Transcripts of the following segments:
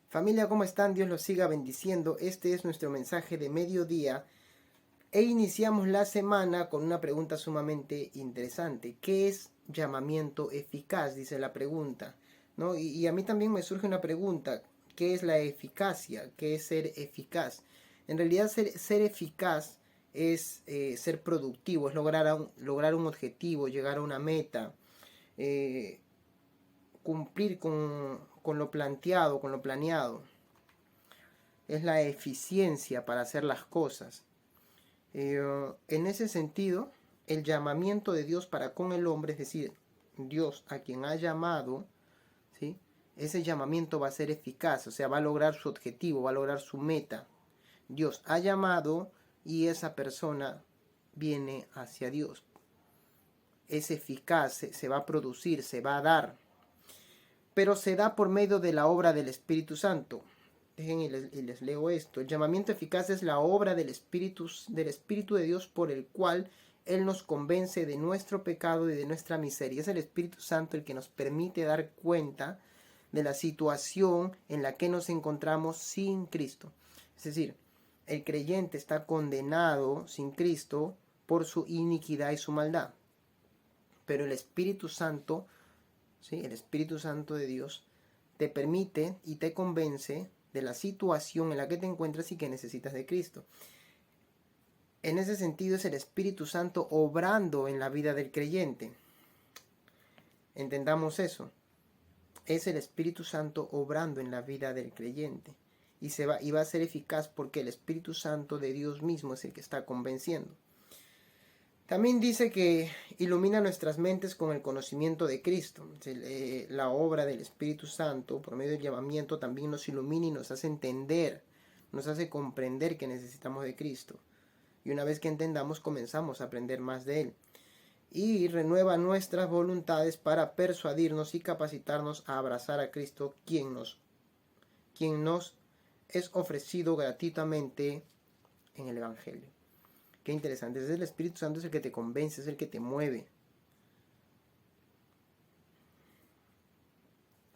Familia, ¿cómo están? Dios los siga bendiciendo. Este es nuestro mensaje de mediodía. E iniciamos la semana con una pregunta sumamente interesante. ¿Qué es llamamiento eficaz? Dice la pregunta, ¿no? Y a mí también me surge una pregunta. ¿Qué es la eficacia? ¿Qué es ser eficaz? En realidad ser eficaz es ser productivo, es lograr un objetivo, llegar a una meta, eh, cumplir con lo planteado, con lo planeado. Es la eficiencia para hacer las cosas. En ese sentido, el llamamiento de Dios para con el hombre, es decir, Dios a quien ha llamado, ¿sí? Ese llamamiento va a ser eficaz, o sea, va a lograr su objetivo, va a lograr su meta. Dios ha llamado y esa persona viene hacia Dios. Es eficaz, se va a producir, se va a dar, pero se da por medio de la obra del Espíritu Santo. Dejen y les leo esto. El llamamiento eficaz es la obra del Espíritu de Dios por el cual Él nos convence de nuestro pecado y de nuestra miseria. Es el Espíritu Santo el que nos permite dar cuenta de la situación en la que nos encontramos sin Cristo. Es decir, el creyente está condenado sin Cristo por su iniquidad y su maldad. Pero el Espíritu Santo, ¿sí? El Espíritu Santo de Dios te permite y te convence de la situación en la que te encuentras y que necesitas de Cristo. En ese sentido es el Espíritu Santo obrando en la vida del creyente. Entendamos eso. Es el Espíritu Santo obrando en la vida del creyente. Y va a ser eficaz porque el Espíritu Santo de Dios mismo es el que está convenciendo. También dice que ilumina nuestras mentes con el conocimiento de Cristo. La obra del Espíritu Santo, por medio del llamamiento, también nos ilumina y nos hace entender, nos hace comprender que necesitamos de Cristo. Y una vez que entendamos, comenzamos a aprender más de Él. Y renueva nuestras voluntades para persuadirnos y capacitarnos a abrazar a Cristo, quien nos es ofrecido gratuitamente en el Evangelio. Qué interesante. Es el Espíritu Santo, es el que te convence, es el que te mueve.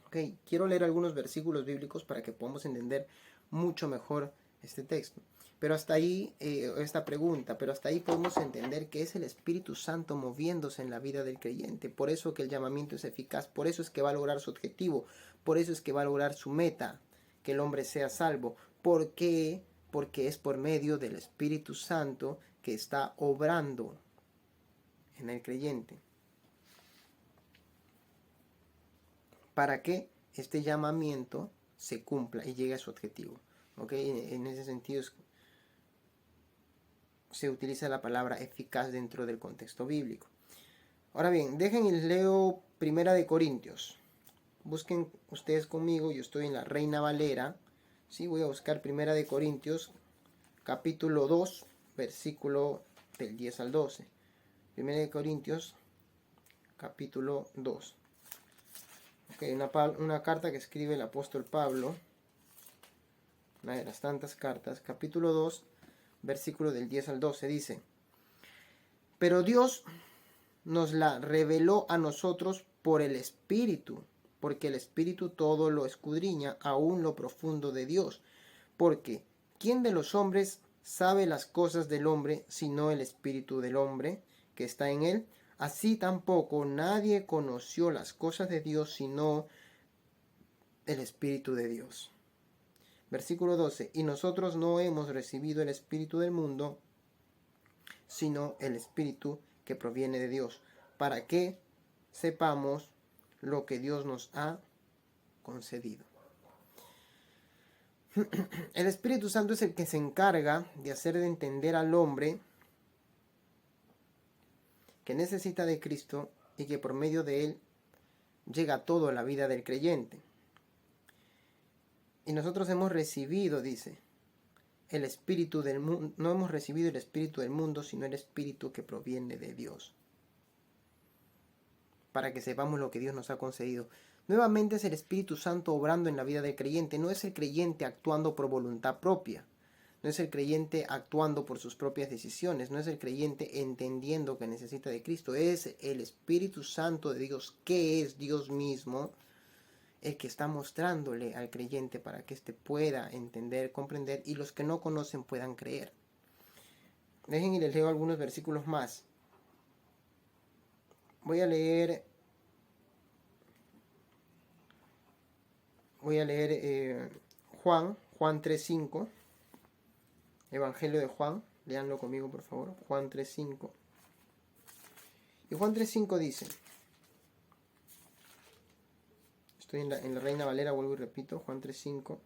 Ok, quiero leer algunos versículos bíblicos para que podamos entender mucho mejor este texto. Pero hasta ahí, esta pregunta, pero hasta ahí podemos entender que es el Espíritu Santo moviéndose en la vida del creyente. Por eso que el llamamiento es eficaz, por eso es que va a lograr su objetivo, por eso es que va a lograr su meta, que el hombre sea salvo. ¿Por qué? Porque es por medio del Espíritu Santo que está obrando en el creyente. Para que este llamamiento se cumpla y llegue a su objetivo. ¿Okay? En ese sentido se utiliza la palabra eficaz dentro del contexto bíblico. Ahora bien, dejen y les leo Primera de Corintios. Busquen ustedes conmigo, yo estoy en la Reina Valera. ¿Sí? Voy a buscar Primera de Corintios, capítulo 2, versículo del 10 al 12. Primera de Corintios, capítulo 2. Okay, una carta que escribe el apóstol Pablo, una de las tantas cartas, capítulo 2, versículo del 10 al 12, dice: Pero Dios nos la reveló a nosotros por el Espíritu, porque el Espíritu todo lo escudriña, aún lo profundo de Dios. Porque ¿quién de los hombres sabe las cosas del hombre, sino el Espíritu del hombre que está en él? Así tampoco nadie conoció las cosas de Dios, sino el Espíritu de Dios. Versículo 12. Y nosotros no hemos recibido el Espíritu del mundo, sino el Espíritu que proviene de Dios, para que sepamos lo que Dios nos ha concedido. El Espíritu Santo es el que se encarga de hacer de entender al hombre que necesita de Cristo y que por medio de él llega todo a la vida del creyente. Y nosotros hemos recibido, dice, el espíritu del mundo. No hemos recibido el espíritu del mundo, sino el espíritu que proviene de Dios, para que sepamos lo que Dios nos ha concedido. Nuevamente es el Espíritu Santo obrando en la vida del creyente. No es el creyente actuando por voluntad propia. No es el creyente actuando por sus propias decisiones. No es el creyente entendiendo que necesita de Cristo. Es el Espíritu Santo de Dios, que es Dios mismo, el que está mostrándole al creyente para que éste pueda entender, comprender y los que no conocen puedan creer. Dejen y les leo algunos versículos más. Voy a leer Juan 3:5, Evangelio de Juan, léanlo conmigo por favor, Juan 3:5. Y Juan 3:5 dice, estoy en la Reina Valera, vuelvo y repito, Juan 3:5.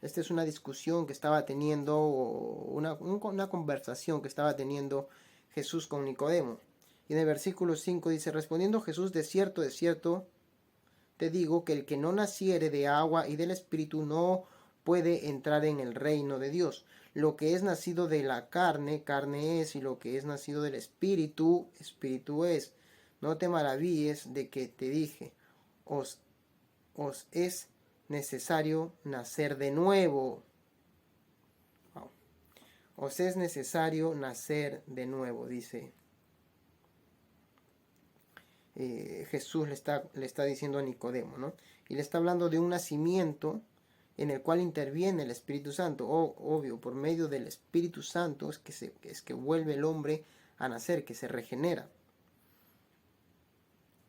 Esta es una discusión que estaba teniendo, una conversación que estaba teniendo Jesús con Nicodemo. Y en el versículo 5 dice, respondiendo Jesús, de cierto, te digo que el que no naciere de agua y del Espíritu no puede entrar en el reino de Dios. Lo que es nacido de la carne, carne es, y lo que es nacido del Espíritu, Espíritu es. No te maravilles de que te dije, os es necesario nacer de nuevo. Wow. Os es necesario nacer de nuevo, dice Jesús le está diciendo a Nicodemo, ¿no? Y le está hablando de un nacimiento en el cual interviene el Espíritu Santo. Obvio, por medio del Espíritu Santo es que vuelve el hombre a nacer, que se regenera.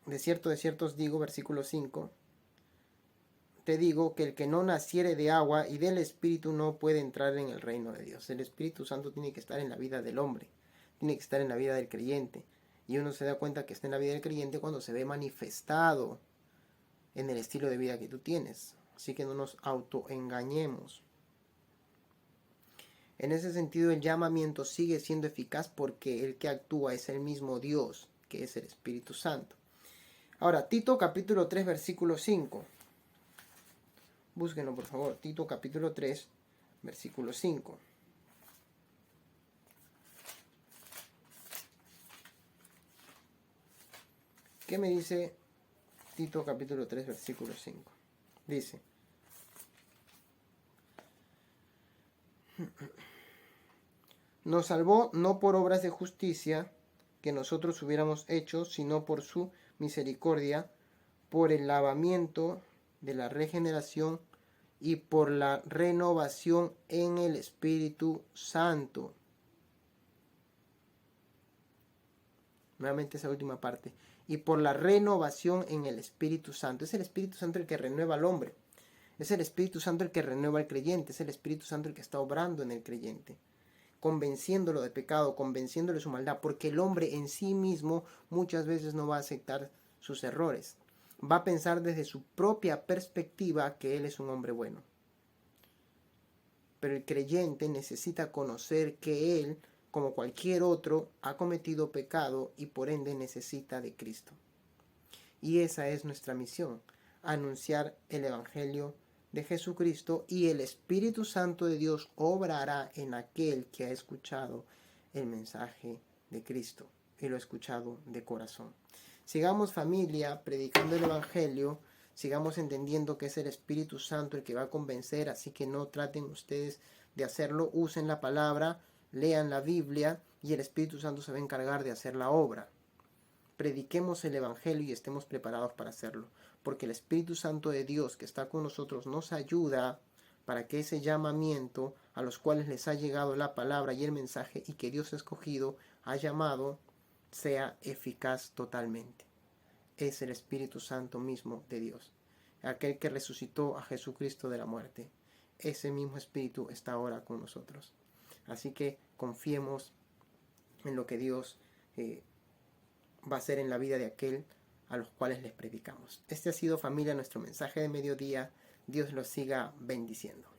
De cierto os digo, versículo 5, te digo que el que no naciere de agua y del Espíritu no puede entrar en el reino de Dios. El Espíritu Santo tiene que estar en la vida del hombre, tiene que estar en la vida del creyente. Y uno se da cuenta que está en la vida del creyente cuando se ve manifestado en el estilo de vida que tú tienes. Así que no nos autoengañemos. En ese sentido, el llamamiento sigue siendo eficaz porque el que actúa es el mismo Dios, que es el Espíritu Santo. Ahora, Tito capítulo 3, versículo 5. Búsquenlo, por favor. Tito capítulo 3, versículo 5. ¿Qué me dice Tito capítulo 3, versículo 5? Dice, nos salvó no por obras de justicia que nosotros hubiéramos hecho, sino por su misericordia, por el lavamiento de la regeneración y por la renovación en el Espíritu Santo. Nuevamente esa última parte. Y por la renovación en el Espíritu Santo. Es el Espíritu Santo el que renueva al hombre. Es el Espíritu Santo el que renueva al creyente. Es el Espíritu Santo el que está obrando en el creyente, convenciéndolo de pecado, convenciéndolo de su maldad, porque el hombre en sí mismo muchas veces no va a aceptar sus errores. Va a pensar desde su propia perspectiva que él es un hombre bueno. Pero el creyente necesita conocer que él, como cualquier otro, ha cometido pecado y por ende necesita de Cristo. Y esa es nuestra misión, anunciar el Evangelio de Jesucristo, y el Espíritu Santo de Dios obrará en aquel que ha escuchado el mensaje de Cristo y lo ha escuchado de corazón. Sigamos, familia, predicando el Evangelio, sigamos entendiendo que es el Espíritu Santo el que va a convencer, así que no traten ustedes de hacerlo, usen la palabra, lean la Biblia y el Espíritu Santo se va a encargar de hacer la obra. Prediquemos el Evangelio y estemos preparados para hacerlo, porque el Espíritu Santo de Dios que está con nosotros nos ayuda para que ese llamamiento a los cuales les ha llegado la palabra y el mensaje y que Dios ha escogido, ha llamado, sea eficaz totalmente. Es el Espíritu Santo mismo de Dios, aquel que resucitó a Jesucristo de la muerte. Ese mismo Espíritu está ahora con nosotros. Así que confiemos en lo que Dios va a ser en la vida de aquel a los cuales les predicamos. Este ha sido, familia, nuestro mensaje de mediodía. Dios los siga bendiciendo.